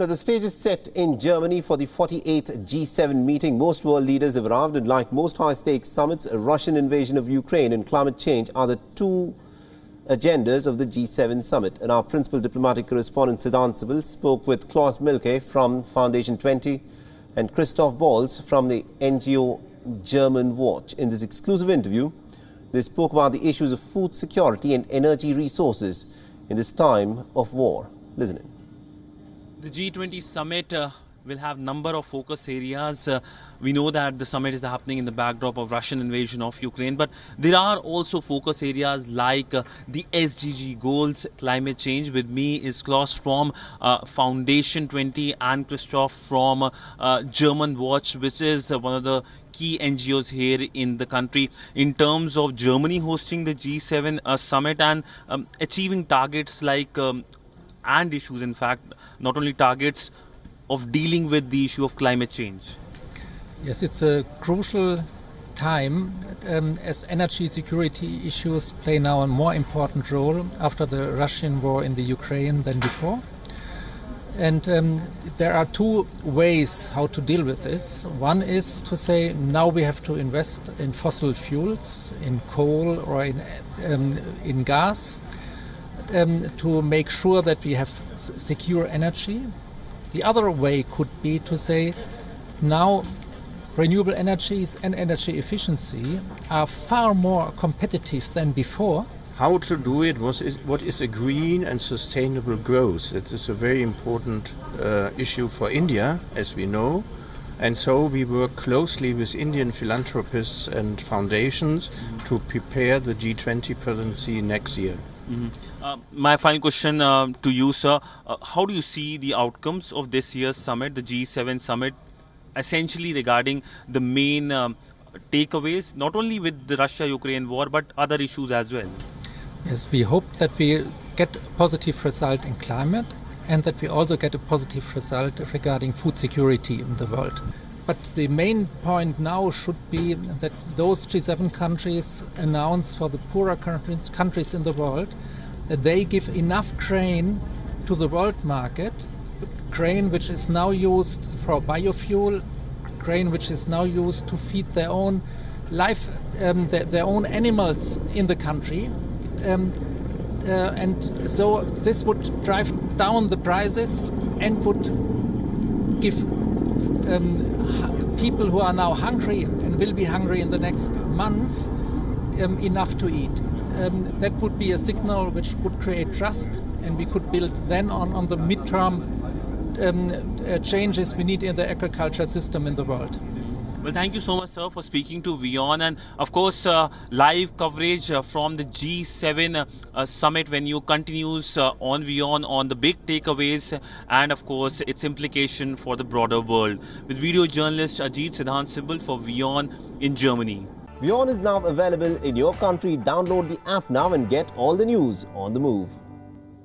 Now, the stage is set in Germany for the 48th G7 meeting. Most world leaders have arrived, and like most high-stakes summits, a Russian invasion of Ukraine and climate change are the two agendas of the G7 summit. And our principal diplomatic correspondent Siddhant Sibbal spoke with Klaus Milke from Foundation 20 and Christoph Bals from the NGO Germanwatch. In this exclusive interview, they spoke about the issues of food security and energy resources in this time of war. Listen in. The G20 summit will have number of focus areas. We know that the summit is happening in the backdrop of Russian invasion of Ukraine, but there are also focus areas like the SDG goals, climate change. With me is Klaus from Foundation 20 and Christoph from Germanwatch, which is one of the key NGOs here in the country in terms of Germany hosting the G7 summit and achieving targets like and issues, in fact, not only targets of dealing with the issue of climate change. Yes, it's a crucial time as energy security issues play now a more important role after the Russian war in the Ukraine than before. And there are two ways how to deal with this. One is to say now we have to invest in fossil fuels, in coal or in gas, to make sure that we have secure energy. The other way could be to say now renewable energies and energy efficiency are far more competitive than before. How to do it, what is a green and sustainable growth? That is a very important issue for India, as we know. And so we work closely with Indian philanthropists and foundations to prepare the G20 presidency next year. My final question to you, sir. How do you see the outcomes of this year's summit, the G7 summit, essentially regarding the main takeaways, not only with the Russia-Ukraine war, but other issues as well? Yes, we hope that we get a positive result in climate and that we also get a positive result regarding food security in the world. But the main point now should be that those G7 countries announce for the poorer countries in the world that they give enough grain to the world market, grain which is now used for biofuel, grain which is now used to feed their own life, their own animals in the country. And so this would drive down the prices and would give people who are now hungry and will be hungry in the next months enough to eat. That would be a signal which would create trust, and we could build then on the midterm changes we need in the agriculture system in the world. Well, thank you so much, sir, for speaking to WION, and of course live coverage from the G7 summit venue continues on WION on the big takeaways and of course its implication for the broader world. With video journalist Siddhant Sibbal for WION in Germany. WION is now available in your country. Download the app now and get all the news on the move.